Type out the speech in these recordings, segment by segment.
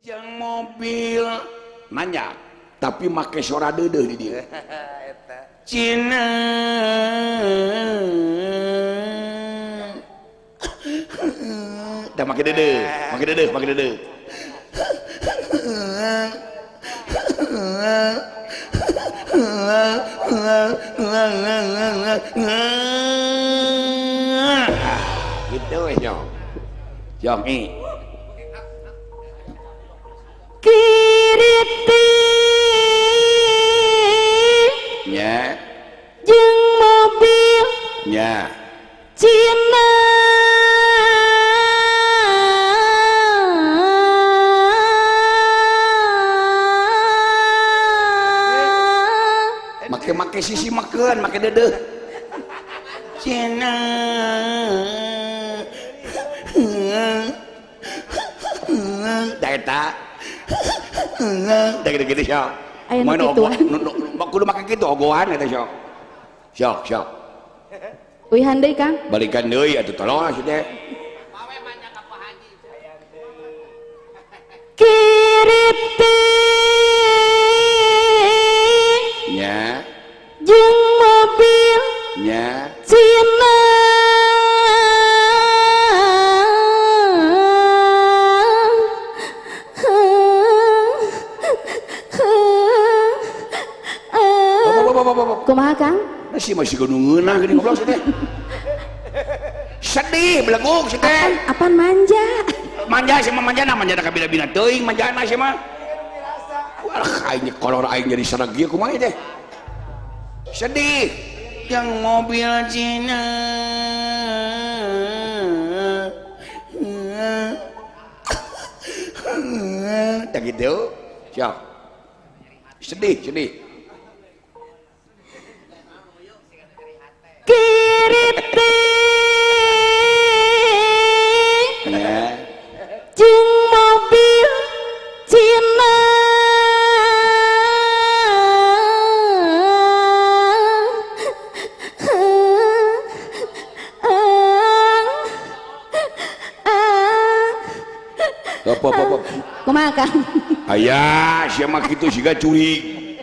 yang mobil nanya tapi make suara deudeuh di dieu Cina dah make deudeuh gitu nyong kiriti nya jeung mobil nya Cina make sisi makeun make deudeuh Cina da eta da gitu sok aya nu kituan kudu make kitu ogohan eta sok uihan deui Kang balikan deui atuh tolong si teh kiriti nya jeung mobil nya Cina kumaha Kang? Masih kudu ngeunah geuning goblok teh. Sedih beleguk si teh. Apaan manja? Manja sih mah manja da kabila-bila teuing manjana sih mah. Wah aing kolor aing jadi sareng kieu kumaha teh. Sedih yang mobil Cina. Tak gitu. Siap. Sedih. Kiriti jeung mobil Cina apa kumaha Kang? Aya sia mah kitu siga curig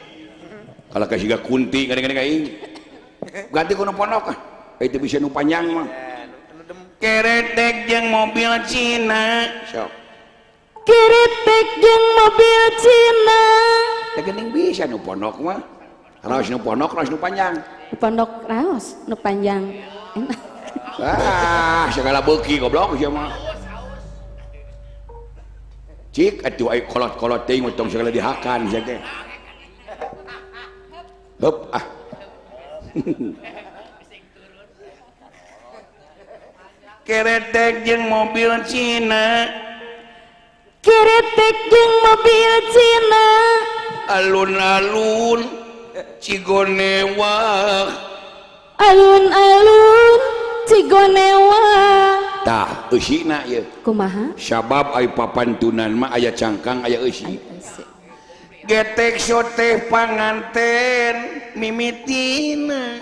kalau ka siga kunti kadang-kadang aing ganti ku nu pondok ah itu bisa nu panjang mah keretek jeung mobil Cina sok Kiritik jeung mobil Cina teh geuning bisa nu pondok mah raos nu pondok raos nu panjang nu pondok raos nu panjang segala beuki goblok sia mah cik atuh ai kolot-kolot teuing tong segala dihakan sia teh heup keretek jeung mobil Cina Kiritik jeung mobil Cina alun-alun Cigonewa alun-alun Cigonewa tah eusina ieu kumaha sabab ai papantunan mah aya cangkang aya eusi getek soteh panganten mimitina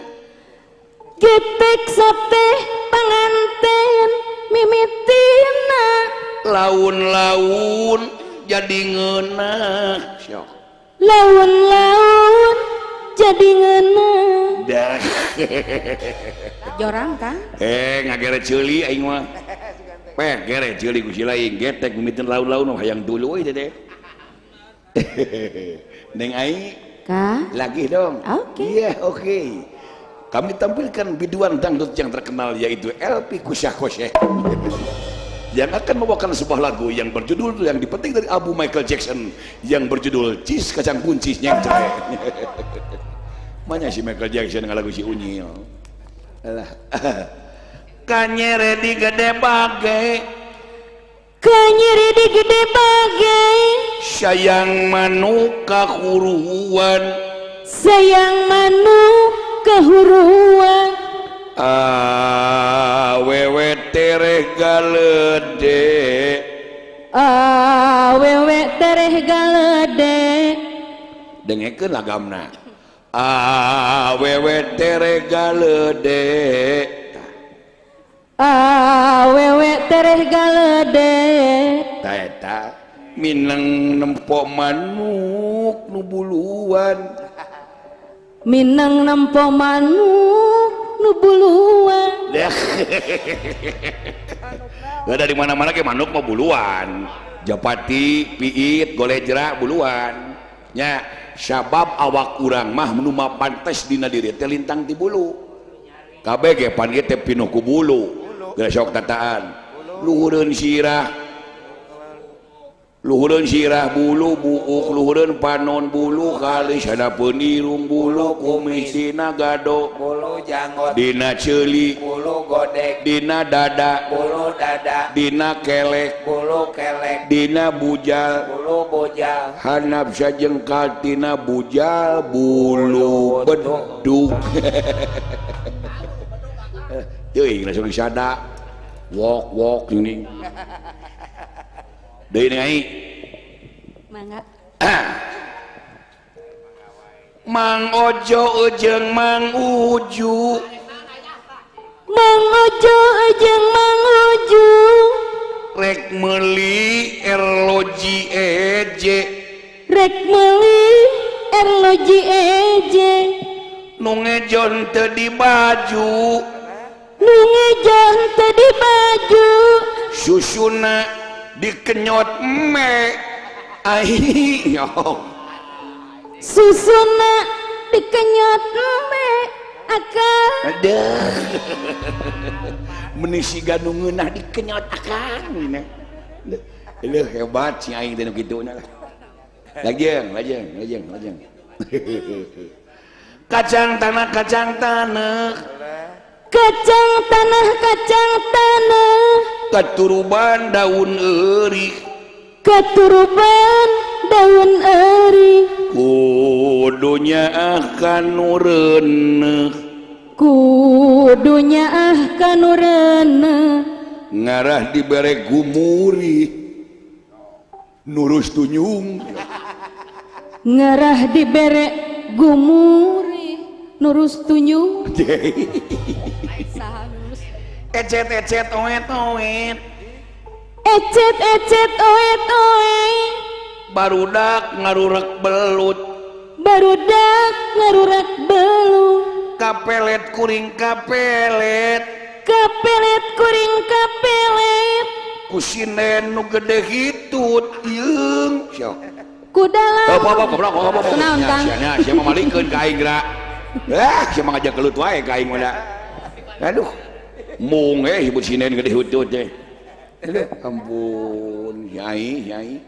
getek soteh panganten mimitina laun-laun jadi ngeunah syok laun-laun jadi ngeunah dah jorang Kang ngagere ceuli aing mah gere ceuli ku si lain getek mimiteun laun-laun hayang dulu we teh Neng Ai Kah? lagi dong Oke. Iya oke. Kami tampilkan biduan dangdut yang terkenal yaitu LP Kusyah Kosyeh yang akan membawakan sebuah lagu yang berjudul yang dipetik dari Abu Michael Jackson yang berjudul Cis Kacang Kuncis Nyengcre. Mana si Michael Jackson dengan lagu si Unyil alah kanyere di gede bagai kanyeri di gede bagai sayang manu kahuruan sayang manu kehuruan awewe tereh galede awewe tereh galede dengekeun lagamna awewe tereh galede awewe tereh galede ta eta Minang nempok manuk nu buluan. Minang nempo manuk nu buluan. Gak dari mana-mana ke manuk mau buluan. Japati, piit, golejra buluan. Nya sabab awak urang mah nu pantes dina diri teh lintang ti bulu. Kabeh ge pan ieu teh pinuh ku bulu. Geus sok tataan. Luhureun sirah bulu buuk, luhureun panon bulu kalis hadapeun irung bulu kumis dina gado bulu janggot dina ceuli bulu godek dina dada bulu dada dina kelek bulu kelek dina bujal bulu bujal hanap sajengkal tina bujal bulu bedug. Yeuy langsung disada wok ini deui ngai Mangga. Mang Ojo jeung Mang Uju. Mang Ojo jeung Mang Uju Rek meuli erloji eje. rek meuli erloji eje. Nu ngejon teu di baju. Nu ngejon teu di baju. Susuna dikenyot me. Ai nyong. Susuna dikenyot me akang. Aduh. Menisi ganu ngeunah dikenyot akang. Leuh hebat si aing teh nu kituna lah. Lajeng. Kacang tanah Kacang tanah katuruban daun eurik. Katuruban daun eri. Kudunya akan nureuneuh. Kudunya kanu reuneuh. Ngarah dibere gumuri nurus tunyung. Ngarah dibere gumuri nurus tunyung. Ecet oet Ecet oet. barudak ngarurek belut. Barudak ngarurak belut. Kapelet kuring kapelet. Kapelet kuring kapelet. Kusinden nu gede hitut yeung sok. Kudalam. Kunaon Kang? Sia mah malikeun ka aing geura. Sia mah ngajak gelut wae ka aing mah. Aduh. Mung hibut sinden gede hitut teh. Ampun, Nyai.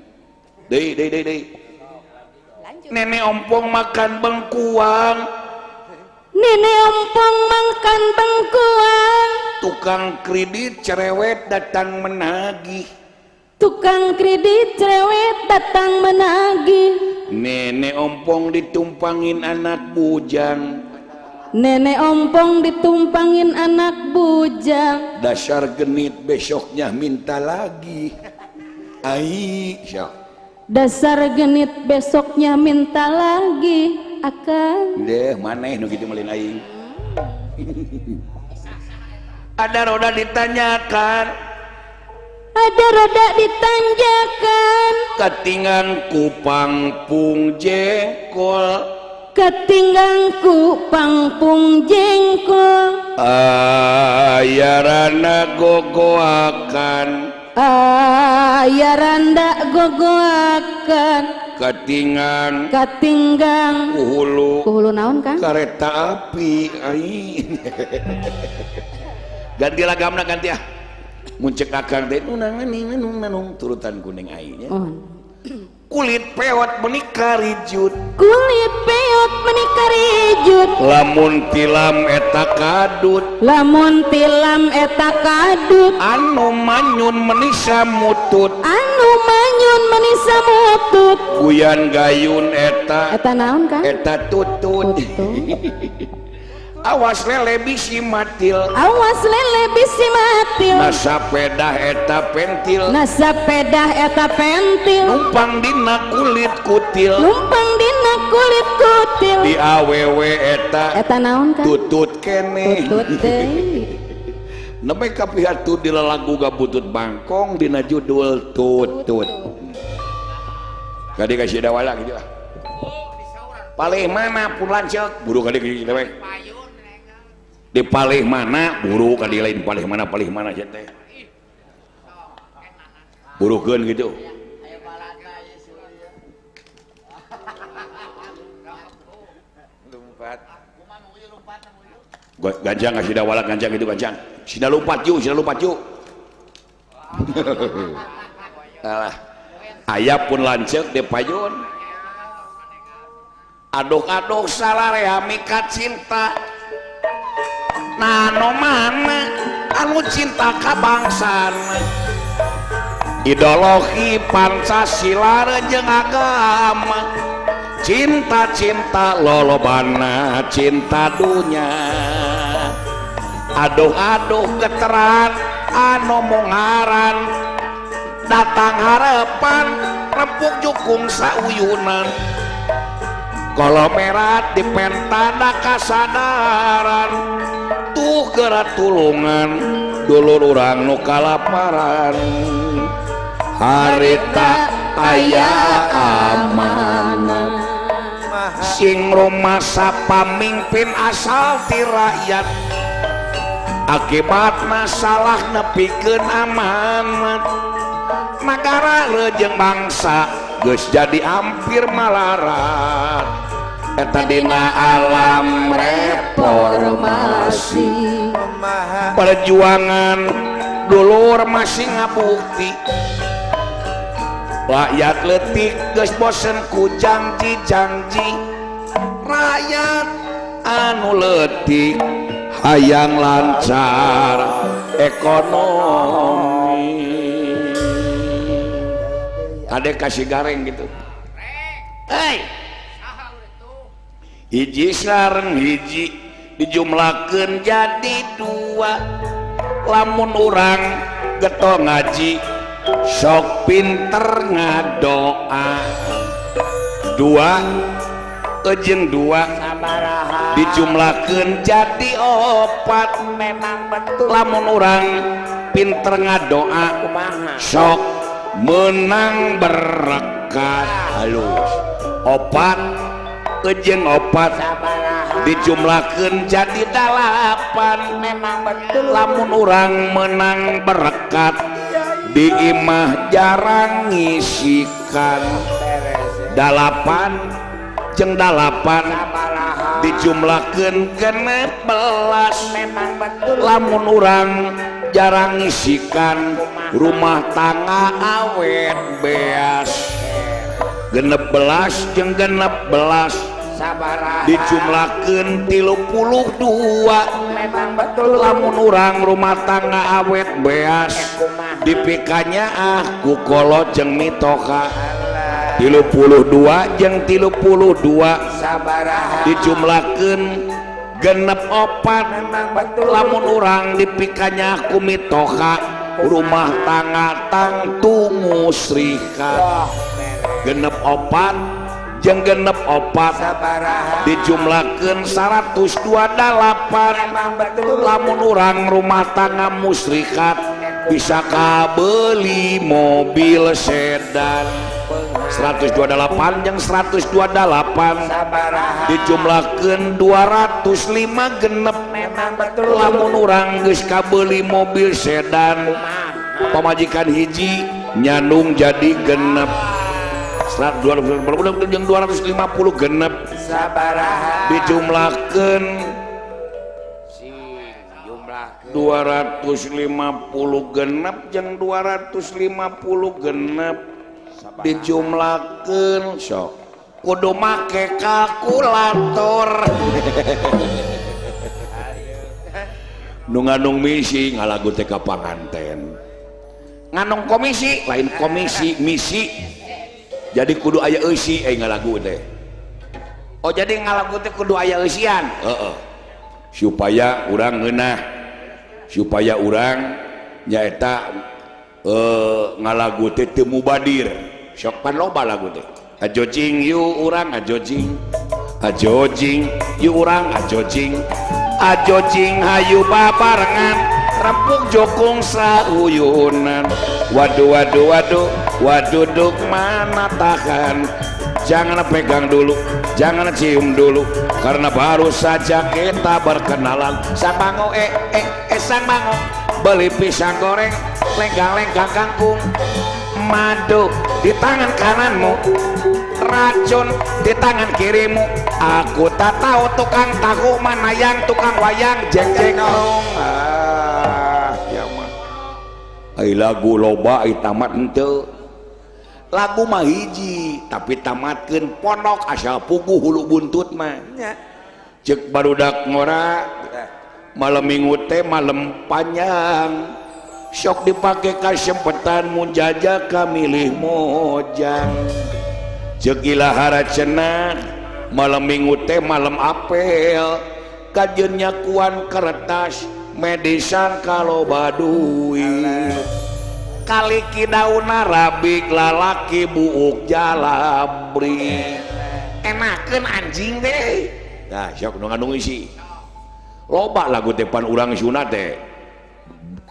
Deui. Nenek ompong makan bengkuang. Nenek ompong makan bengkuang. Tukang kredit cerewet datang menagih. Tukang kredit cerewet datang menagih. Nenek ompong ditumpangin anak bujang. Nenek ompong ditumpangin anak bujang. Dasar genit besoknya minta lagi. Ai, syok. Dasar genit besoknya minta lagi. Akan Deh, maneh nu kitu melin aing. Ada roda ditanyakan. ada roda ditanjakan. Ketingan kupang pung jengkol. Ketingganku pangpung jengkol. Ayarana gogoakan. Ayaranda gogoakan. Ketingan Katinggang hulu naon kan? kereta api. Ai. Ganti lagamna ganti ah. Muncek akang teh nunang turutan kuning aing nya. Kulit peot menikah rijut. Kulit peot menikah rijut. Lamun tilam eta kadut. Lamun tilam eta kadut. Anu manyun menisa mutut. Anu manyun menisa mutut. Kuyan gayun eta. Eta naon kan? Eta tutut. Awas lele bisi matil. Awas lele bisi matil. Nasapeda eta pentil. Nasapeda eta pentil. Numpang dina kulit kutil. Numpang dina kulit kutil. Di awewe eta. Eta naon kan? Tutut kene. Tutut teh. Nembe kapiatu di lelagu gabutut bangkong dina judul tutut. Gak dikasih dawala gitu ah. Palih mana pun lancek buru kadi kasih dewek. Di palih mana buru kadi lain palih mana teh. Burukeun gitu. Ganjang ngasih dawala ganjang itu ganjang. Sina lumpat yuk. Alah. Aya pun lancek di payun. Aduk-aduk salareha mika cinta. Nano mana anu cinta ka bangsana. Ideologi Pancasila jeung agama. Cinta-cinta lolobana cinta dunya. Aduh-aduh geteran anu mongaran datang harapan rempuk jukung sauyunan kolomerat di pentana kasadaran tuh gerak tulungan dulur urang nu kalaparan harita aya amanah sing rumasa pamimpin asal ti rakyat akibatna salah nepikeun amanat negara lejeng bangsa geus jadi hampir malarat eta dina alam reformasi perjuangan dulur masih ngabukti rakyat letik geus bosen ku janji-janji rakyat anu letik hayang lancar ekonomi. Adek kasih gareng gitu. Hei, hiji sareng hiji dijumlakeun jadi dua. Lamun urang geto ngaji sok pinter ngadoa. Dua jeung dua dijumlakeun jadi opat. Memang betul lamun urang pinter ngadoa sok menang berkat halus opat jeung opat dijumlakeun jadi 8. Memang betul lamun urang menang berkat di imah jarang ngisikan 8 jeung 8 dijumlakeun 16. Memang betul lamun urang jarang ngisikan rumah tangga awet beas 16 jeung 16 dijumlakeun 32. Memang betul lamun urang rumah tangga awet beas dipikanya ku kolo jeung mitoka 32 jeung 32 dijumlakeun genep 4. Memang betul lamun urang dipikanya ku mitoka rumah tangga tangtu musrika genep 4 jeung genep 4 dijumlakeun 128. Memang betul lamun urang rumah tangga musrikat bisa kabeli mobil sedan 128 jeung 128 dijumlakeun 205 genep. Memang betul lamun urang geus kabeli mobil sedan pamajikan hiji nyandung jadi genep 250 genep dijumlakeun 250 genep jeung 250 genep dijumlakeun sok kudu make kalkulator. Nu nganong misi ngalagu teh ka panganten nganong komisi lain komisi misi jadi kudu aya eusi ngalagu teh. Oh jadi ngalagu teh kudu aya eusian supaya urang ngeunah supaya urang nyaeta ngalagu teh teu mubadir sok pan loba lagu teh ajojing yu urang ajojing yu urang ajojing hayu babarengan rempuk jokong sauyunan. Waduh waduh waduh waduh duk mana tahan. Jangan pegang dulu, jangan cium dulu, karena baru saja kita berkenalan. Sang Mango, Sang Mango, beli pisang goreng, lenggang-lenggang kangkung, madu di tangan kananmu, racun di tangan kirimu. Aku tak tahu tukang tahu mana yang tukang wayang jeng-jeng dong. Ya mah. Lagu loba tamat ente. Lagu mah hiji tapi tamatkeun pondok asal puguh hulu buntut mah cek barudak ngora malam minggu teh malam panjang sok dipake kasempatan mun jajak ka milih mojang cek ilahara cenah malam minggu teh malam apel kajeun nyakuan kertas medisan kalau baduy kali kidauna rabik lalaki buuk jalabri enakeun anjing deh. Nah sok nu ngandung isi loba lagu tepan urang sunat teh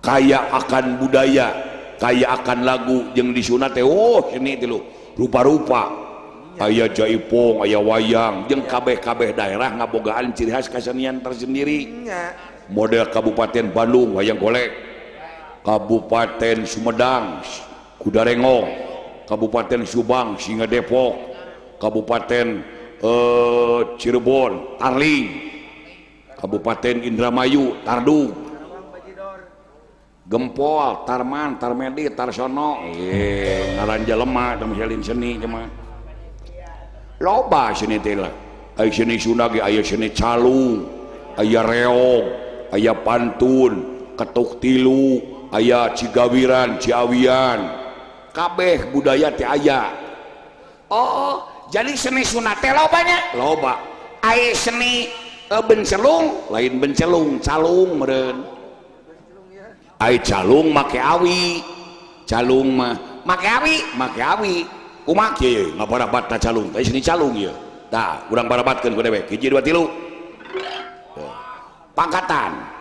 kaya akan budaya kaya akan lagu jeung disunat teh oh seni tilu rupa-rupa aya jaipong aya wayang jeung kabeh-kabeh daerah ngabogaan ciri khas kasenian tersendiri. Model Kabupaten Bandung wayang golek, Kabupaten Sumedang Kudarengong, Kabupaten Subang Singa Depok, Kabupaten Cirebon Tarling, Kabupaten Indramayu Tardung, Gempol Tarman Tarmedi Tarsono ngaran jelema teu salin seni mah loba seni teh lah. Aya seni Sunda ge aya seni calung, aya reog, aya pantun, ketuk tilu, aya cigawiran, ciawian, kabeh budaya teh aya. Oh, jadi seni sunat teh lobanya? Loba. Aya seni bencelung, lain bencelung, calung meureun. Aya calung make awi. Calung mah make awi. Kumaha kieu ngabarabatna calung? Aya seni calung ieu. Tah, urang barabatkeun ku dewek. 1 2 3. Pangkatan.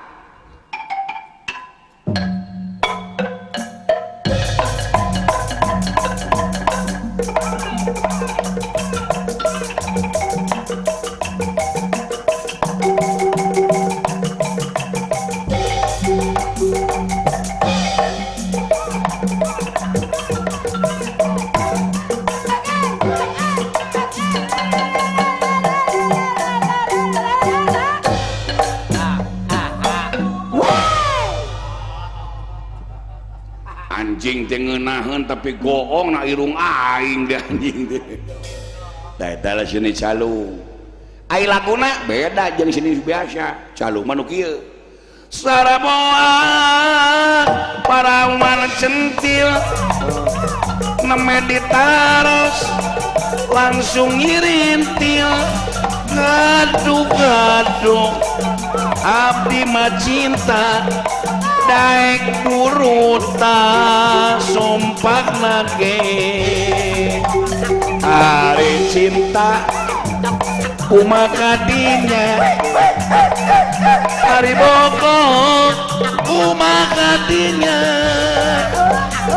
Anjing teh ngeunaheun tapi goong na irung aing deh anjing teh. Da eta seni calung. Ai laguna beda jeung seni biasa. Calung mah nu kieu. Saraboa para umar centil neme ditaros langsung ngirintil gaduh-gaduh abdi mah cinta daek duruta sompak nage hari cinta umakadinya hari bokok umakadinya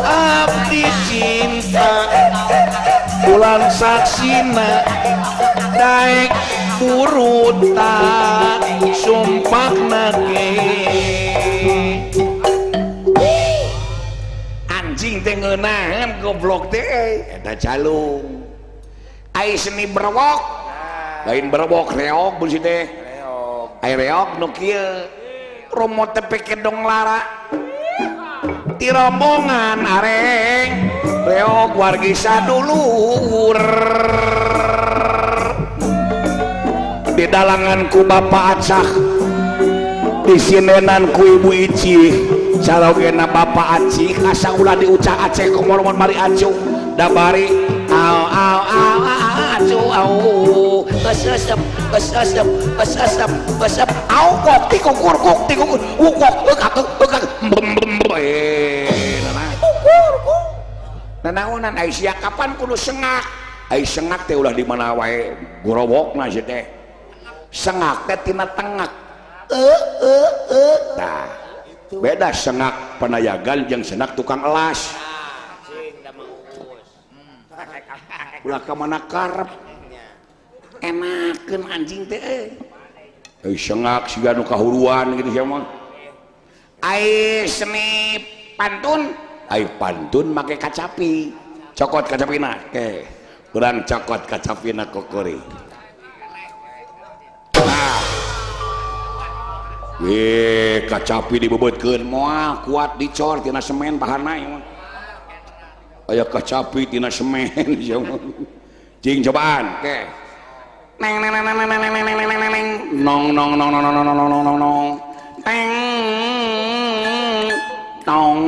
abdi cinta bulan saksina daek duruta sompak nage anjing teh ngeunaheun goblok teh eta calung. Ai seni berwok lain berwok reog beusi teh ai reog nu kieu romo teh pake dong lara ti rombongan areng reog wargi sadulur di dalangan ku Bapak Acah di sinenan ku Ibu Icih salogena Bapak Acih asa ulah diucak Aceh komormon mari acu da bari au au au acu au kesesep au kok tikukur nanaonan ai sia kapan kudu sengak ai sengak teh ulah di mana wae gorowokna sia teh sengak teh tina tengak tah beda sengak penayagan jeung senak tukang elas ulah ka mana karep enakeun anjing teh sengak siga nu kahuruan gitu sia mah ai seni pantun ai pantun make kacapi cokot kacapina ke urang cokot kacapina kokori kacapi dibebetkeun moal kuat dicor tina semen bahanna ieu mah aya kacapi tina semen cing cobaan ke neng neng neng neng neng neng neng neng nong nong nong nong nong nong nong nong nong teng nong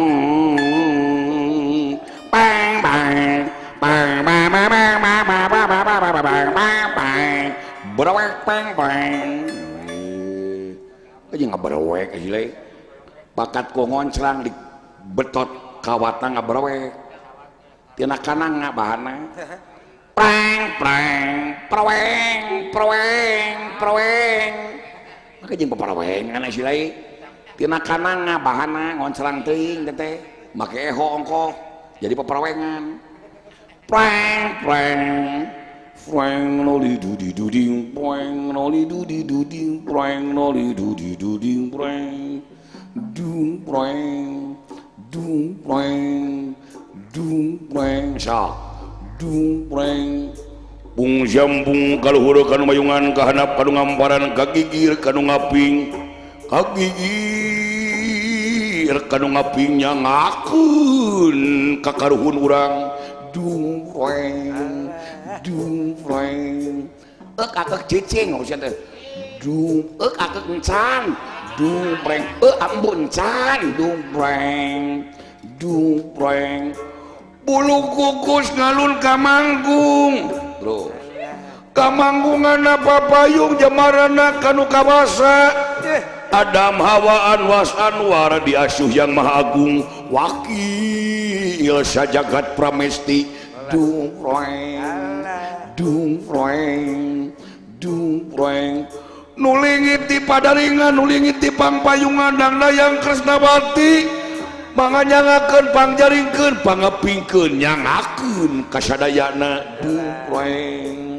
bang bang bang bang bang bang bang bang bang bang bang bang bang berwek bang bang aja ngaberwek aja bakat kongon serang di betot kawatna ngaberwek tina kanang ngabahana prang prang proweng proweng proweng maka jeung paparaweng sih lain tina kanang ngabahana ngon serang teuing teh make eho ongkoh jadi paparawengan prang prang prang noli dudi duding prang noli dudi duding prang noli dudi duding prang dung prang dung prang dung prang sa dung prang bung jambung kaluhur kanu mayungan kahanap kanu ngamparan kagigir kanu ngaping kagigir kanu ngaping nyangakeun kakaruhun urang dung prang dung prang akek cicing ngosian teh dung akek encan dung prang ambun encan dung prang bulu kukus ngalun ka manggung bro kamanggungan apa payung jamarana kanu kawasa Adam Hawa Anwas Anwar diasuh yang maha agung wakil sajagat pramesti dung prang dung prang dung prang nulingit di padaringan nulingit di pangpayungan dan layang Kresnawati manganyangakeun pangjaringkeun pangepingkeun nyangakeun kasadayana dung prang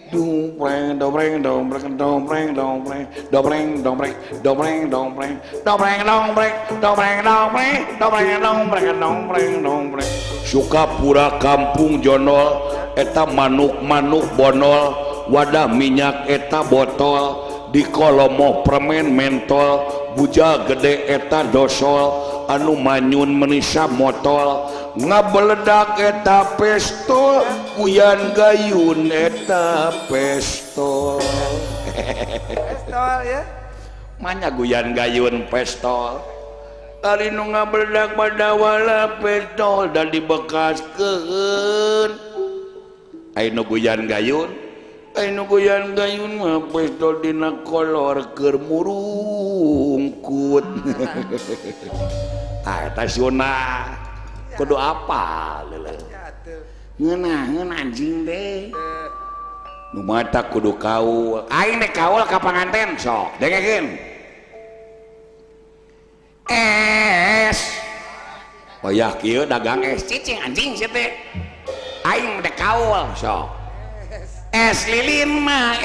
dung prang dobreng dobreng dobreng dobreng dobreng dobreng dobreng dobreng dobreng dobreng dobreng dobreng dobreng dobreng dobreng dobreng Sukapura kampung jonol eta manuk-manuk bonol wadah minyak eta botol di kolomoh permen mentol buja gede eta dosol anu manyun menisa motol ngabeledak eta pestol uyan gayun eta pestol Pestol ya. manya guyan gayun pestol ari nu ngabeledak badawala pestol dan dibekaskeun ai nu guyan gayun mah pestol dina kolor keur murungkut eta sunah kudu apa ngeunah anjing deh nu mata kudu kaul aing teh kaul ka panganten sok dengekeun es oyah kieu dagang es cicing anjing sia teh aing teh kaul sok es lilin mah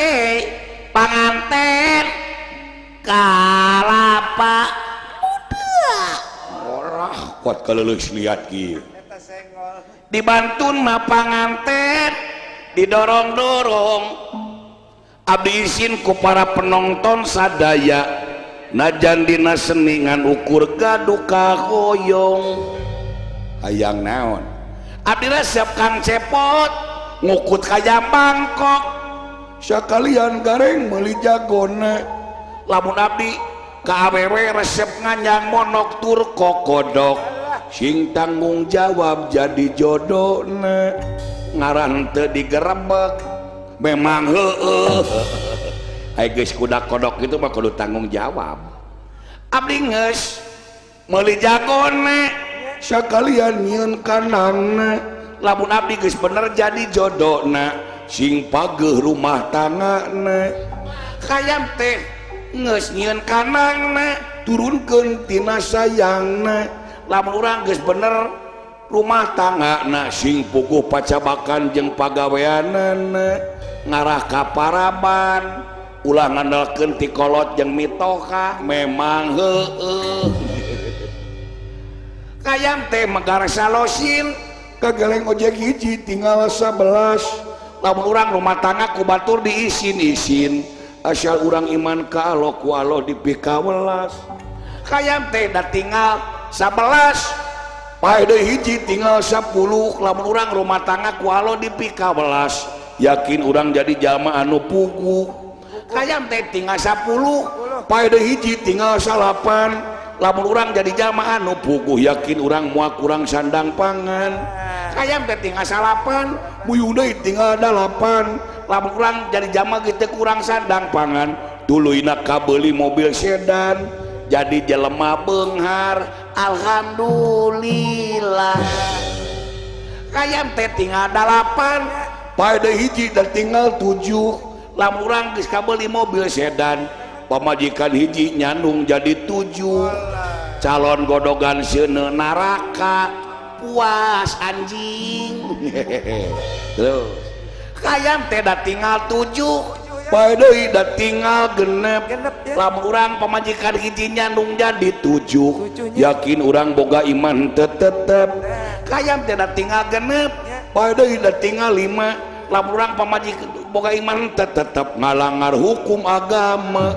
panganten kalapa muda orang kuat kaleuleus liat kieu dibantun mah panganten didorong-dorong abdi izin ku para penonton sadaya najan dina seningan ukur gaduh kahoyong hayang naon abdi resep Kang Cepot ngukut kaya Bangkok sakalian gareng meuli jagona lamun abdi ka awewe resep nganyang monok tur kokodok sing tanggung jawab jadi jodona ngaran teu digerebek memang heueuh ai geus kuda kodok itu mah kudu tanggung jawab abdi geus meuli jagona sakalian nyieun kanangna lamun abdi geus bener jadi jodona sing pageuh rumah tanggana hayam teh geus nyieun kanangna turunkeun tina sayangna lamun urang geus bener rumah tanggana sing puguh pacabakan jeung pagaweanana ngarah ka paraban ulah ngandalkeun ti kolot jeung mitoka memang heueuh kayam teh megara salosin kageleng ojek hiji tinggal 11 lamun urang rumah tangga ku batur diisin-isin asal urang iman ka Allah ku Allah dipikawelas kayam teh da tinggal 11 pae deui hiji tinggal 10 lamun urang rumah tangga ku Allah dipikawelas yakin urang jadi jalma anu puguh kayam teh tinggal 10 pae deui hiji tinggal 8 lamun urang jadi jalma anu puguh yakin urang moal kurang sandang pangan kayam teh tinggal 8 buyung deui tinggal 8 lamun urang jadi jalma kitu kurang sandang pangan tuluina kabeuli mobil sedan jadi jelema beunghar alhamdulillah kayam teh tinggal 8 pae deui hiji dan tinggal 7 lamun urang geus kabeuli mobil sedan pamajikan hiji nyandung jadi 7 calon godogan seuneu naraka puas anjing terus kayam teh da tinggal 7 pae deui da tinggal 6 lamun urang pamajikan hiji nyandung jadi 7 yakin urang boga iman tetep kayam teh da tinggal 6 pae deui da tinggal 5 lamun urang pamajikan boga iman tetep ngalanggar hukum agama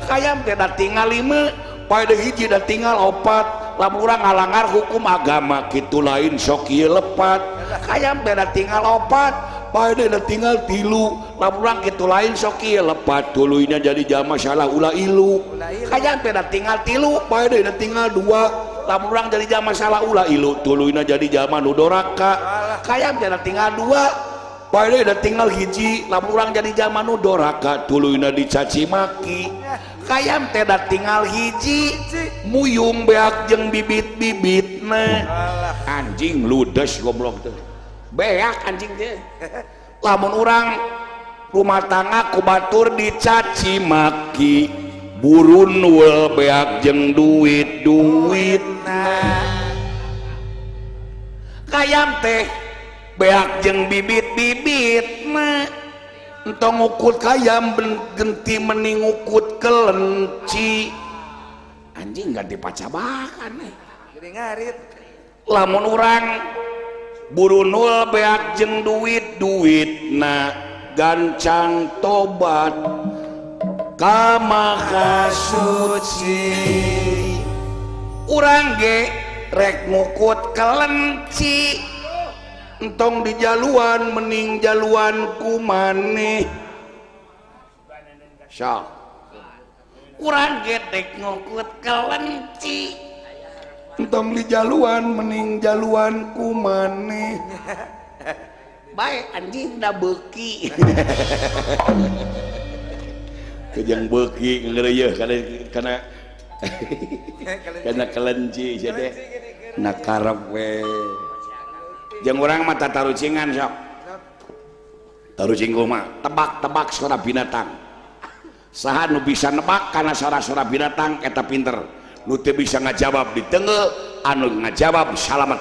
kayam teh da tinggal 5 pae deui hiji da tinggal 4 lamun urang ngalanggar hukum agama kitu lain sok ieu lepat kayam teh da tinggal 4 pae deui da tinggal 3 lamun urang kitu lain sok ieu lepat tuluina jadi jalma salah ulah ilu kayam teh da tinggal 3 pae deui da tinggal 2 lamun urang jadi jalma salah ulah ilu tuluina jadi jalma nu doraka kayam teh da tinggal 2 pae deui da tinggal hiji lamun urang jadi jalma nu doraka tuluina dicaci maki kayam teh da tinggal hiji muyung beak jeung bibit-bibitna anjing ludes goblok teh beak anjing teh lamun urang rumah tangga ku batur dicaci maki burun wul beak jeung duit-duitna kayam teh beak jeung bibit-bibitna entong ukut kayam genti mending ukut kelenci anjing ganti pacabakan jadi ngarit lamun urang burunul beak jeung duit-duitna gancang tobat ka maha suci urang ge rek ngukut kelenci entong di jaluan mending jaluan ku maneh sok urang gedek ngukut kelenci entong di jaluan mending jaluan ku maneh bae anjing da beuki kejang beuki ngeureuh kana kelenci sia teh na karep we jeung urang mah tatarucingan sok tarucing mah tebak-tebak suara binatang saha nu bisa nebak kana suara-suara binatang eta pinter nu teu bisa ngajawab diteungeu anu ngajawab salamet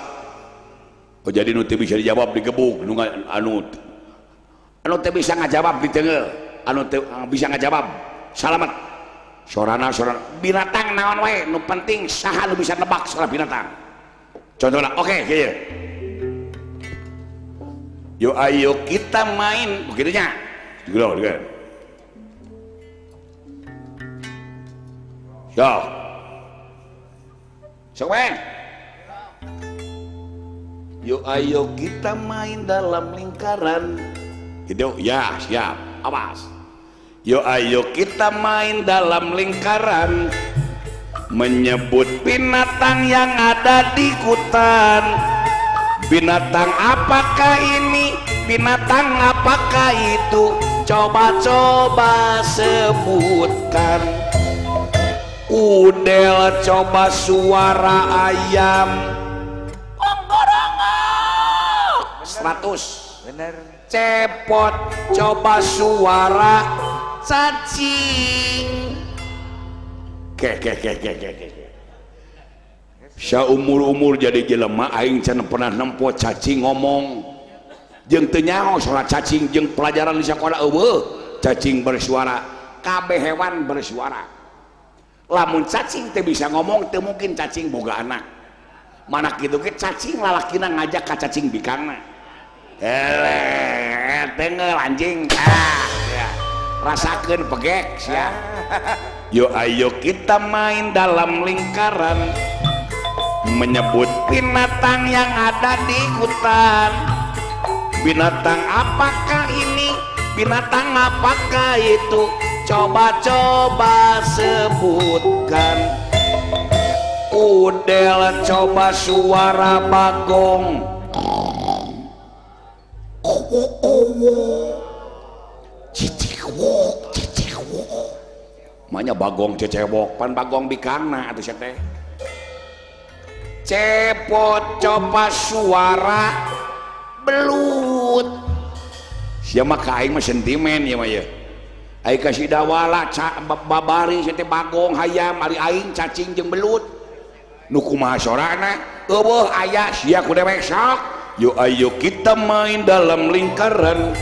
oh jadi nu teu bisa dijawab digebuk anu teu bisa ngajawab diteungeu anu teu bisa ngajawab salamet sorana binatang naon wae nu penting saha nu bisa nebak suara binatang contohna oke kieu yo ayo kita main begitunya gitu kan yo sok main yo ayo kita main dalam lingkaran gitu ya siap awas yo ayo kita main dalam lingkaran menyebut binatang yang ada di hutan binatang apakah ini binatang apakah itu coba-coba sebutkan udel coba suara ayam onggorongok 100 bener cepot coba suara cacing saumur-umur jadi jelema aing can pernah nempo cacing ngomong jeung teu nyaho salat cacing jeung pelajaran di sekolah eueuh cacing bersuara kabeh hewan bersuara lamun cacing teu bisa ngomong teu mungkin cacing boga anak mana kitu ge cacing lalakina ngajak ka cacing bikangna tengel anjing ya. Rasakeun pegek sia yo ayo kita main dalam lingkaran menyebut binatang yang ada di hutan. Binatang apakah ini? Binatang apakah itu? Coba-coba sebutkan. Udel coba suara bagong. Cicikwo, cicikwo. Manya bagong cecewok, pan bagong bikangna atuh sia teh. Cepot coba suara belut siapa kain mah sentimen ya mah ya aing kasih dawala babari sete bagong hayam ari aing cacing jeung belut nu kumaha sorana eueuh aya sia ku dewek sok yo ayo kita main dalam lingkaran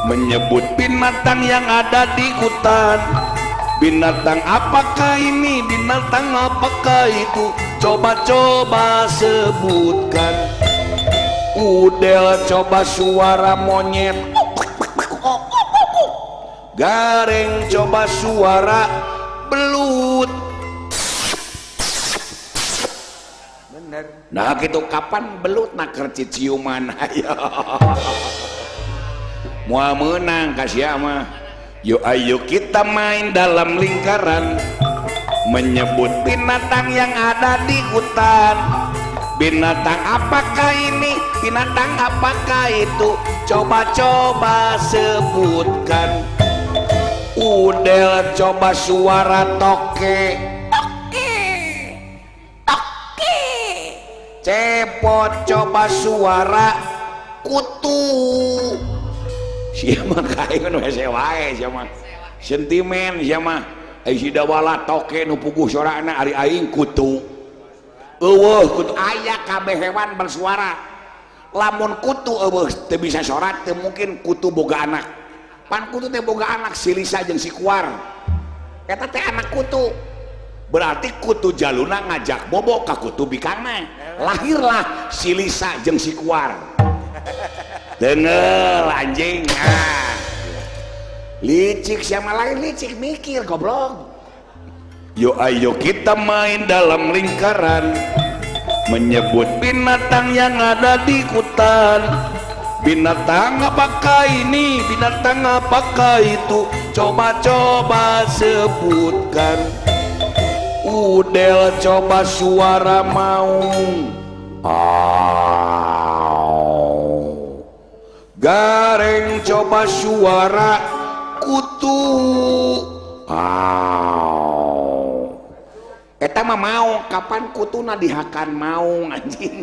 menyebut binatang yang ada di hutan. Binatang apakah ini? Binatang apakah itu? Coba-coba sebutkan. Udel coba suara monyet. Gareng coba suara belut. Bener. Nah gitu kapan belut nak kerci ciuman ayo. Mua menang kasih mah. Yo ayo kita main dalam lingkaran menyebut binatang yang ada di hutan. Binatang apakah ini? Binatang apakah itu? Coba-coba sebutkan. Udel coba suara toke. Toke. Toke. Cepot coba suara kutu. Siapa kain wese wae siapa sentimen siapa ai si dawala toke nu puguh sorana ari aing kutu eueuh kutu aya kabeh hewan bersuara lamun kutu eueuh teu bisa sorat teu mungkin kutu boga anak pan kutu teh boga anak si Lisa jeung si Kuar eta teh anak kutu berarti kutu jaluna ngajak bobo ka kutu bikangna lahirlah si Lisa jeung si Kuar Dengel anjing licik siapa lain licik mikir goblok. Yo ayo kita main dalam lingkaran menyebut binatang yang ada di hutan. Binatang apakah ini? Binatang apakah itu? Coba-coba sebutkan. Udel coba suara maung. Gareng coba suara kutu. Eta mah mau kapan kutuna dihakan mau anjing.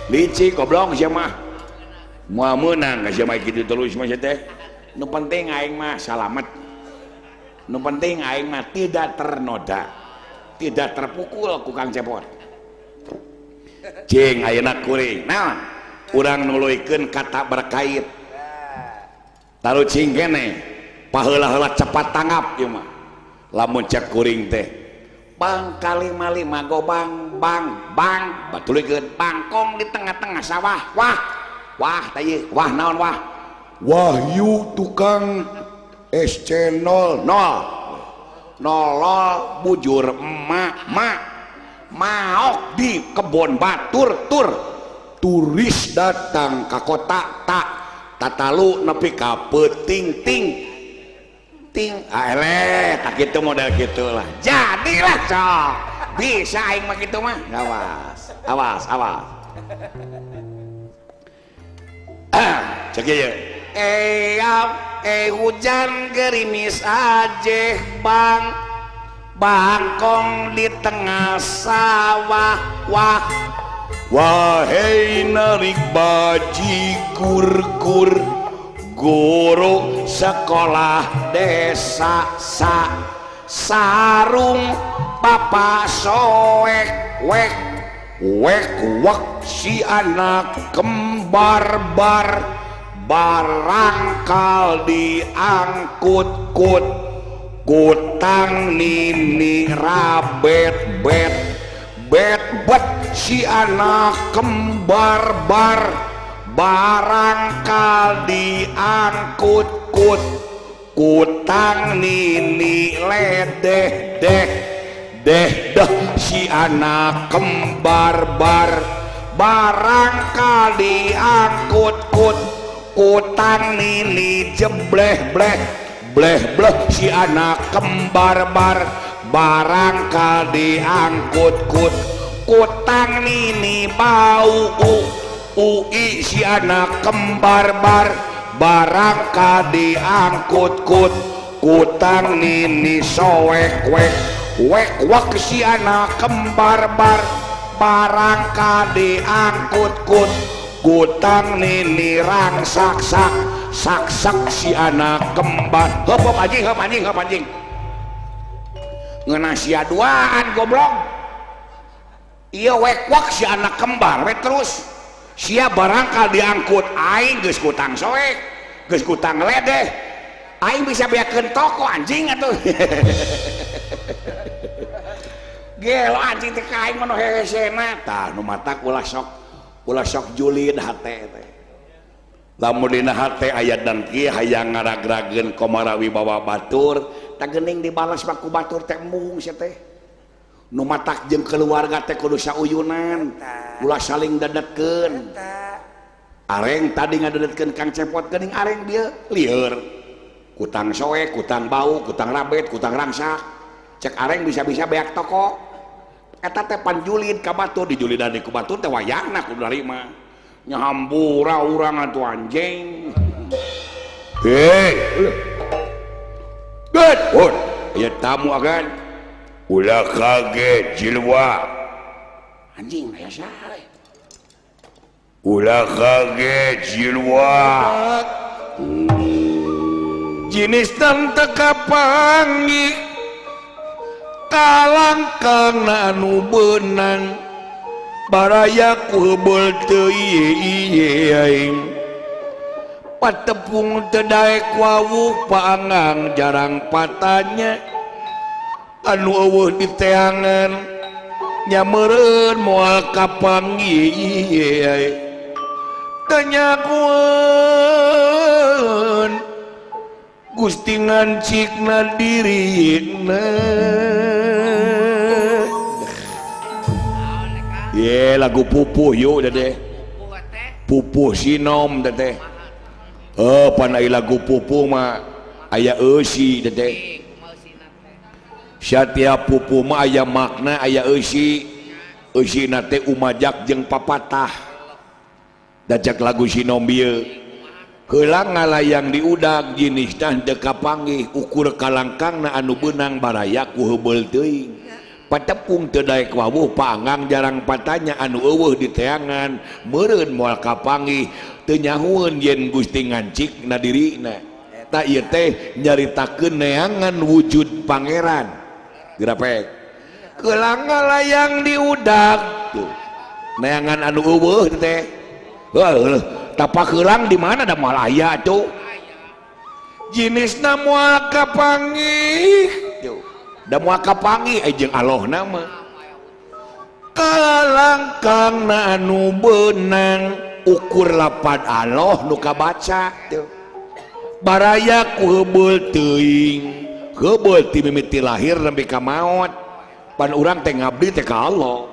Licik goblok sia mah. Moal meunang sia mah kitu terus mah teh. Nu penting aing mah salamet. Nu penting aing mah tidak ternoda. Tidak terpukul ku Kang Cepot. Cing ayeuna kuring. Naon? Urang nuluykeun kata berkait taruh cing kene paheula-heula cepat tanggap ieu mah lamun cek kuring teh bang kali mali mago bang batulikeun bangkong di tengah-tengah sawah wah teh wah naon wah Wahyu tukang SC00 nolol bujur emak maok di kebon batur turis datang ke kota tatalu nepi ka peuting ting tak gitu model gitulah jadilah cok bisa aing mah gitu mah awas cek ya hujan gerimis aja bangkong di tengah sawah wahai narik baji kur guru sekolah desa sarung papa soek wek wek si anak kembar barangkal diangkut kutang nini rabet bet si anak kembar barangkal diangkut kutang nini ledeh si anak kembar barangkal diangkut kutang nini jebleh bleh si anak kembar barangkal diangkut kutang nini bau ui si anak kembar barangkal diangkut kutang nini soek wek si anak kembar barangkal diangkut kutang nini rangsak sak si anak kembar hop anjing ngeuna sia duaan goblok iya wek si anak kembar terus sia barangkal diangkut aing geus kutang soek geus kutang ledeh aing bisa beakeun toko anjing atuh gelo anjing teh ka aing mah hehesena tah nu matak ulah sok julid hate teh lamun dina hate aya dan kieu hayang ngaragrageun komarawi bawa batur tak geuning dibalas baku batur teh embung sia teh nu matak jeung keluarga teh kudu sauyunan ulah saling dadetkeun areng tadi ngadedetkeun Kang Cepot geuning areng dia lieur kutang soek kutang bau kutang rabet kutang rangsak cek areng bisa-bisa beak toko eta teh pan julid ka batur dijulidan ku batur teh wayahna kudu narima nyahambura urang atuh anjing good ya tamu agan ulah kaget jilwa anjing aya sae ulah kaget jilwa jinis teu kapanggih kalangkang anu beunang baraya ku heubeuh teu ieu aing patepung teu daek wawuh paangang jarang patanya anu eueuh di teangan nya meureun moal kapanggih teu nyakueun Gusti ngancikna dirina ye lagu pupuh yuk dede pupuh sinom dede pan aya lagu pupuh mah aya eusi dede satiap pupuh mah aya makna aya eusi eusina teh umajak jeung papatah dajak lagu sinom ieu heula ngalayang di udag jinisna teu kapanggih ukur kalangkangna anu beunang baraya ku heubeul teuing patepung teu daek wawuh paangang jarang patanya anu eueuh di teangan meureun moal kapanggih teu nyahueun yen Gusti ngancikna dirina ta ieu teh nyaritakeun neangan wujud pangeran grapek heula ngalayang di udag tuh neangan anu eueuh teh tapak helang di mana ada moal aya tuh jinisna moal kapanggih da moal kapanggih jeung Allah nama kalangkangna anu beunang ukur lapad Allah nu kabaca tuh baraya ku heubeul teuing heubeul ti mimiti lahir nepi ka maot pan urang teh ngabdi teh ka Allah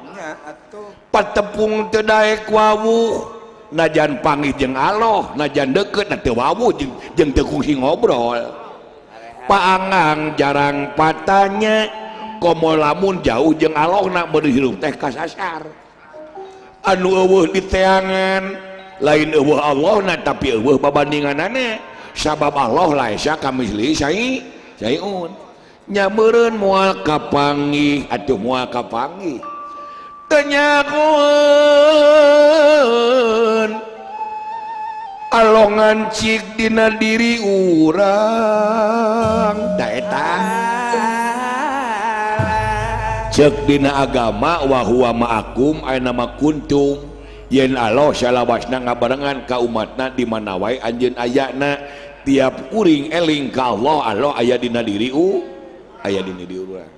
patepung teu daek wawuh najan panggih jeung Allah najan deukeut na teu wawuh jeung teu kungsi ngobrol paangang jarang patanya komo lamun jauh jeung Allah na beureum hirup teh kasasar anu eueuh di teangan lain eueuh Allah na tapi eueuh babandinganana sabab Allah laisa kamisli sayun nya meureun moal kapanggih atuh moal kapanggih teu nyakueun alongan cik dina diri urang daeta cek dina agama wa huwa ma'akum aya nama kuntum yen Allah salawasna ngabarengan ka umatna di mana wae anjeun ayana tiap uring eling ka Allah Allah aya dina diri aya dina diri urang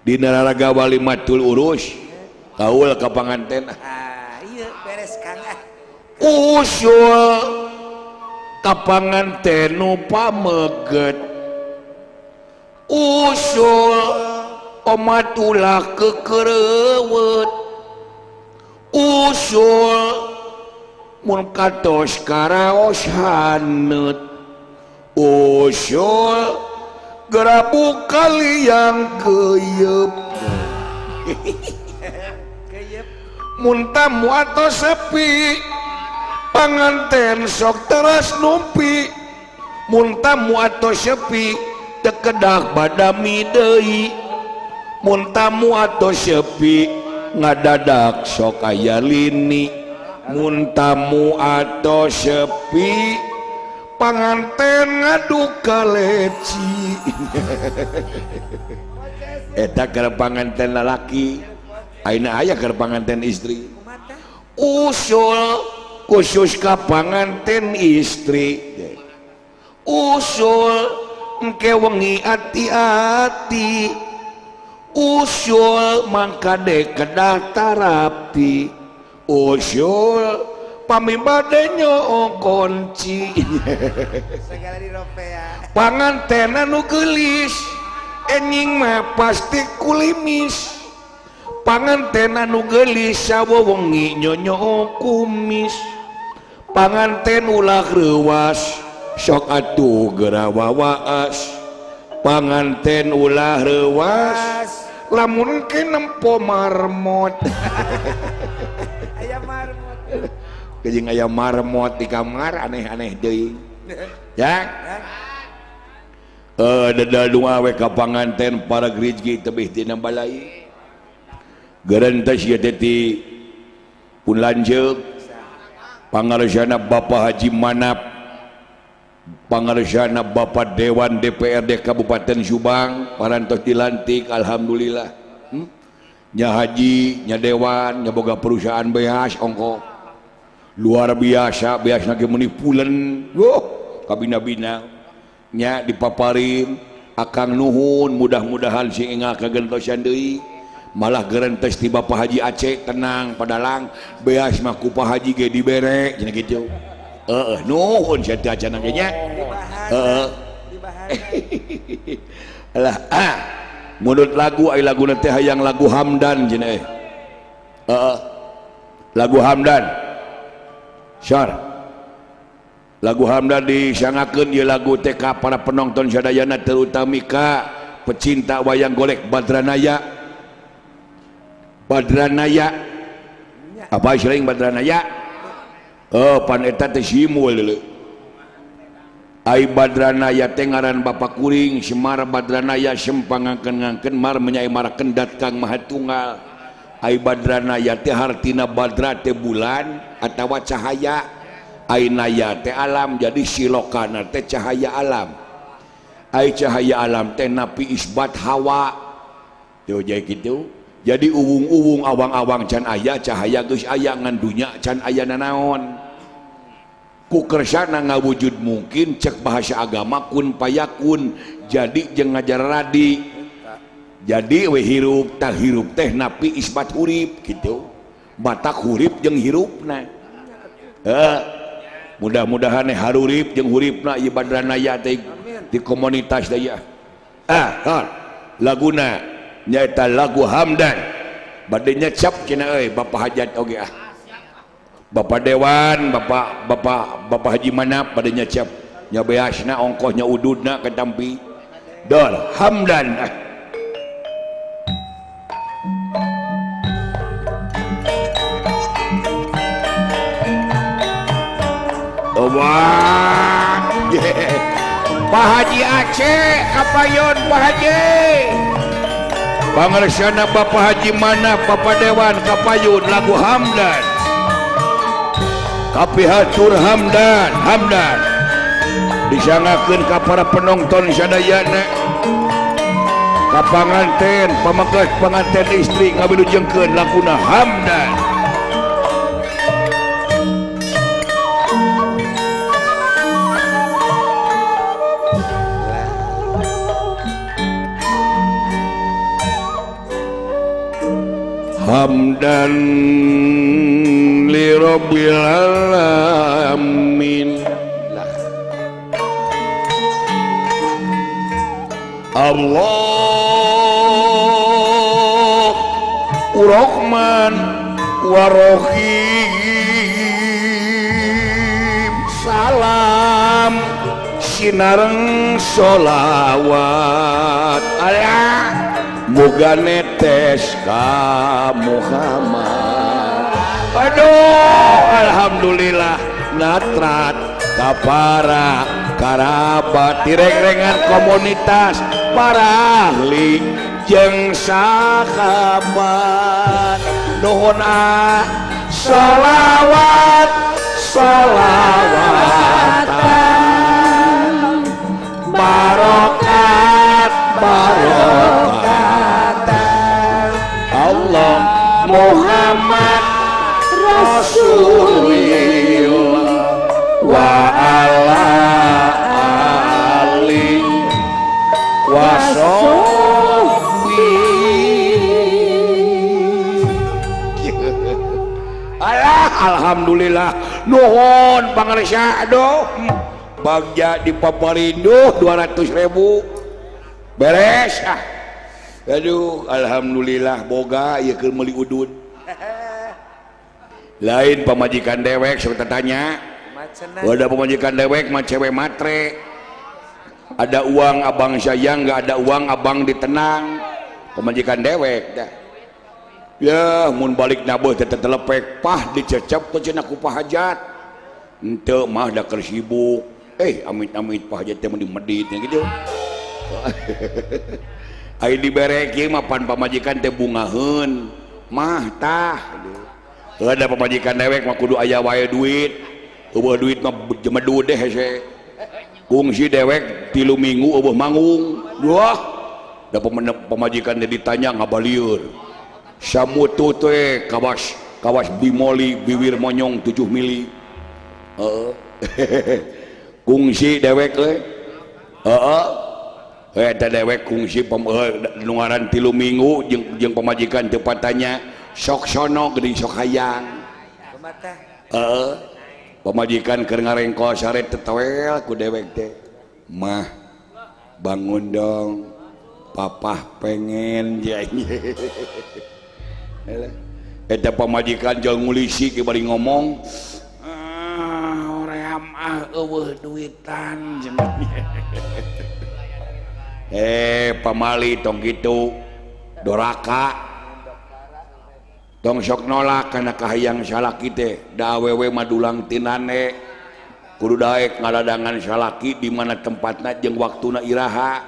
dina raga walimatul urus kaul ka panganten Iya beres Kang usul ka panganten nu pameget usul omat ulah kekerewet usul mun katos karaos haneut usul gerabu kali yang keyep mun tamu atau sepi panganten sok teras numpi mun tamu atau sepi tekedak badami deui mun tamu atau sepi ngadadak sok aya lini mun tamu atau sepi panganten ngadu kaleci eta keur panganten lalaki ayeuna aya keur panganten istri usul khusus ka panganten istri usul engke wengi hati-hati usul mangka kedah tarapi usul pamibade nyoong kunci segala dirope ya panganten anu geulis enjing mah pasti kulimis panganten anu geulis sawo wengi nyonyo kumis panganten ulah reuwas sok atuh geura wawaas panganten ulah reuwas lamun ke nempo marmot ayam marmot kejeng aya marmot di kamar aneh-aneh deui ya dadalung awe ka panganten para gereji tebih tina balai gerentas ieu teh ti pun lanceuk pangaresana Bapak Haji Manap pangaresana Bapak Dewan DPRD Kabupaten Subang parantos dilantik alhamdulillah nya haji nya dewan nya boga perusahaan beas ongko luar biasa beasna ge meuni pulen kabina-bina nya dipaparin akang nuhun mudah-mudahan si engah kagentosan deui malah gerentes ti Bapak Haji Aceh tenang padalang beas mah ku Pak Haji ge dibere cenah kitu nuhun sia cenah ge nya alah menurut lagu ai laguna teh hayang lagu Hamdan cenah lagu Hamdan syar lagu Hamdan disangakeun ieu lagu teh ka para penonton sadayana terutami ka pecinta wayang golek Badranaya apa istilahnya Badranaya pan eta teh simul deuleu ai Badranaya teh ngaran Bapak Kuring Semar Badranaya sempangangkeun-ngangkeun mar menyai marakeun dat Kang Maha Tunggal ai Badranaya teh hartina badra teh bulan atawa cahaya ai naya teh alam jadi silokana teh cahaya alam ai cahaya alam teh napi isbat hawa teu jadi kitu jadi uwung-uwung awang-awang can aya cahaya geus aya ngan dunya can aya nanaon ku kersana ngawujud mungkin cek bahasa agama kun payakun jadi jeung ngajar radi jadi we hirup tah hirup teh napi isbat hurip gitu batak hurip jeung hirupna mudah-mudahan harurip jeung huripna ieu Badranaya teh di komunitas daya laguna nyaeta lagu Hamdan bade nyecap cenah euy Bapak Hajat oge Bapak Dewan Bapak Haji Manap bade nyecap nya beasna ongkohnya ududna ketampi dol Hamdan wah Pak Haji Aceh kapayon Pak Haji pangaresana Bapak Haji Manap Bapak Dewan kapayun lagu Hamdan kapihatur hamdan disangakeun ka para penonton sadayana ka panganten pamangkas panganten istri ngabilujengkeun lakuna hamdan. Hamdan li rabbil alamin. Allah Rahman wa Rahim. Salam sinareng sholawat muga netes ka Muhammad. Aduh, alhamdulillah natrat ka para karabat direng-rengan komunitas para ahli jeung sahabat. Nuhun sholawat sholawatan barokat Allah Muhammad Rasulullah wa ala ali wa alhamdulillah nuhun pangarsa. Aduh bagja di Paparindo 200.000 beres aduh alhamdulillah boga ieu keur meuli udud lain pamajikan dewek sok tanya ada pamajikan dewek mah cewek matre ada uang abang sayang nggak ada uang abang ditenang pamajikan dewek dah ya mun balik nabeuh teh telepek pah dicecep teh cenah ku pahajat henteu mah da keur sibuk amit-amit pahajat teh mun dimedit gitu. Ai dibere kieu mah pan pamajikan teh bungaheun mah tah ada pamajikan dewek mah kudu aya wae duit eueuh duit mah jemedu deh hese kungsi dewek 3 minggu eueuh manggung wah da pamajikan teh ditanya ngabalieur samutu teh kawas bimoli biwir monyong 7 mili kungsi dewek eta dewek kungsi nungaran 3 minggu jeung pamajikan teu patanya sok sono geuning sok hayang pamajikan keur ngarengkol sare teu tewel ku dewek teh mah bangun dong papah pengen janye eta pamajikan jeung ngulisi ke bari ngomong hoream eueuh duitan pamali tong gitu doraka tong sok nolak karena kahayang salaki teh da awewe madulang tinane kudu daek ngadadangan salaki di mana tempatna jeung waktuna iraha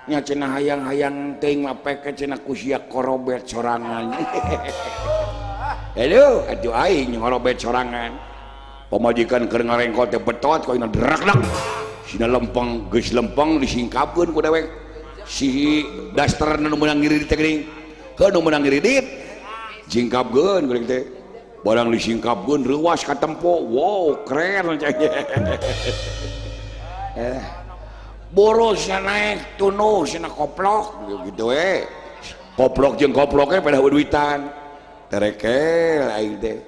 nya cenah hayang-hayang teuing mapeke cenah kusia korobet sorangan aduh aing ngorobet sorangan pamajikan keur ngarengkol teh betot kok ina drak-dak sina lempeng geus lempeng disingkapkeun ku dewek si daster nu meunang ngiridit teh geuning heuh nu meunang ngiridit singkapkeun geuning teh barang disingkapkeun reuwas ka tempo wow keren boros naik tunuh cenah koplok gitu koplok jeung koploknya pada duitan terekel aing teh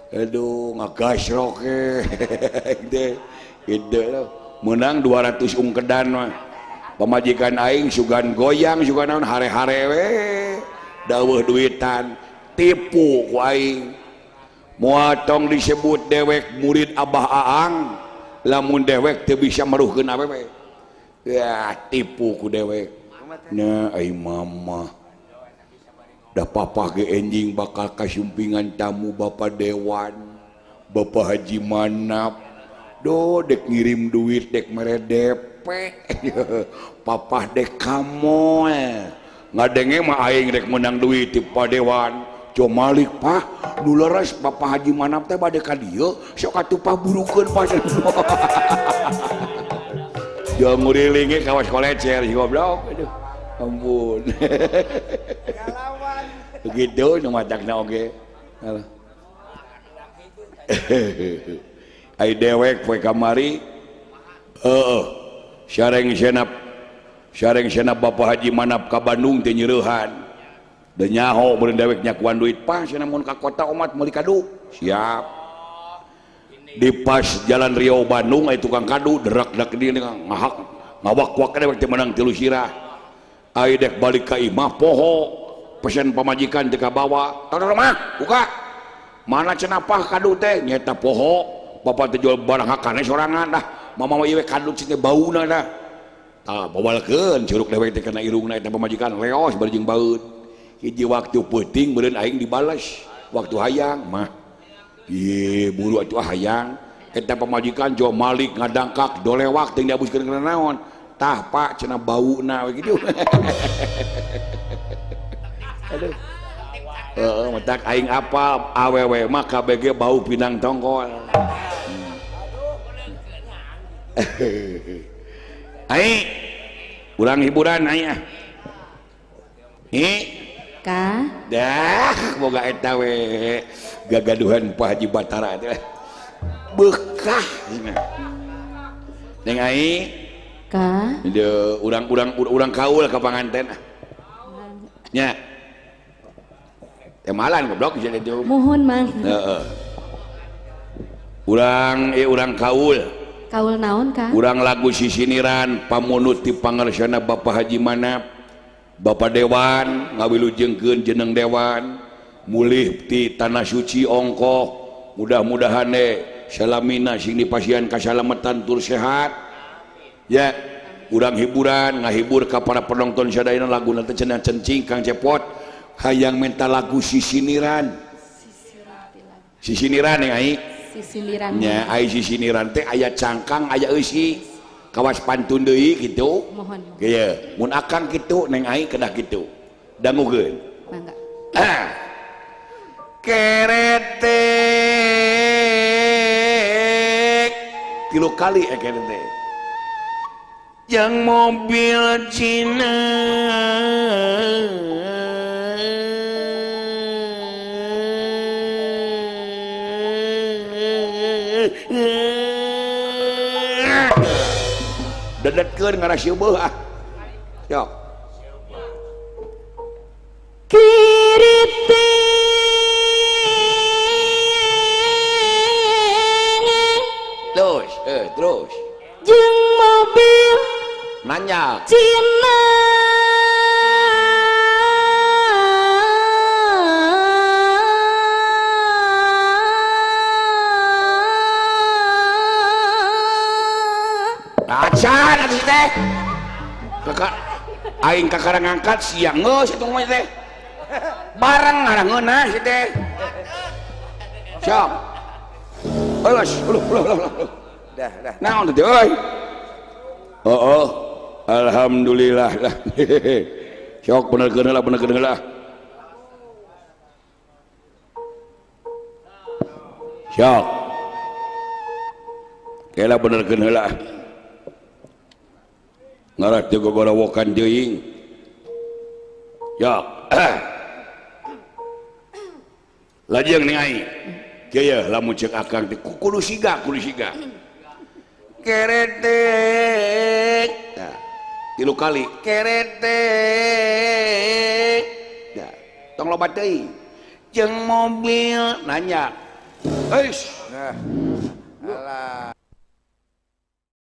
aduh ngagasrok aing teh gede loh menang 200 ungkedan mah pamajikan aing sugan goyang sugan naon hare-hare we daweuh duitan tipu ku aing moal tong disebut dewek murid Abah Aang lamun dewek teu bisa maruhkeun awewe ya tipu ku dewek nah ai mama dah papa ge enjing bakal kasumpingan tamu Bapak Dewan Bapak Haji Manap do dek ngirim duit dek mere DP papa dek kamoe ngadenge mah aing dek menang duit ti Pak Dewan Jo Malik Pak nu leres Bapak Haji Manap teh bade ka dieu sok atuh paburukeun Pak. Jo ngurilinge kawas kolecer goblok. Aduh ampun. Galawan. Begitu nu matakna oge. Ai dewek poe kamari syareng senap Bapak Haji Manap ka Bandung teh nyeurehan da nyaho beureun dewek nyakuan duit Pak cenah mun ka kota omat meuli kadu siap di pas jalan Riau Bandung aya tukang kadu derak-derak di ngahak ngawak-wak dewek teh menang 3 sirah ai dek balik ka imah poho pesen pamajikan teh ka bawa tolong mah buka mana cenah Pak kadu teh nyata poho bapak teh jual barang hakane sorangan dah mama ieu kadu cenah bauna dah babalkeun curug dewek teh kana irungna eta pamajikan leos bari jeung baeud hiji waktu peuting beureun aing dibales waktu hayang mah ieu buru atuh hayang eta pamajikan Jo Malik ngadangkak dolewak teh diabuskeun kana naon tah Pak cenah bauna we kitu. Aduh matak aing apa awewe mah KBG bau pinang tongkol. Ai ulang hiburan aya Ka dah boga eta we gagaduhan Pak Haji Batara teh bekah Neng ai Ka de urang kaul ka panganten nya temalan goblok jadi itu mohon mang urang kaul naon Ka urang lagu sisiniran pamunut ti pangarsana Bapak Haji Manap Bapak Dewan ngawilujengkeun jeneng Dewan mulih ti tanah suci ongkoh mudah-mudahan salamina sing dipasihan kasalamatan tur sehat ya urang hiburan ngahibur ka para penonton sadayana laguna teh cenah cencing Kang Cepot hayang minta lagu sisiniran yang ai sisiniran nya ai sisiniran teh aya cangkang aya eusi kawas pantun deui kitu mohon kieu mun akang kitu neng ai kedah kitu dangukeun mangga keretek 3 kali keretek yang mobil Cina dedetkeun ngarasieun beuh yok terus jeung mobil nanya Cina acan atuh teh kakak aing kakara ngangkat siang geus atuh mah teh bareng ngarangeunna si teh siap alas Dah. naon teh euy alhamdulillah lah sok benerkeun heula sok kela benerkeun heula ngarat teu gogorowokan teuing yok lajeng ning ai kieu lamun ceuk akang teh kudu siga keretek 3 kali keretek tong loba teuing jeung mobil nanya Nah, alah.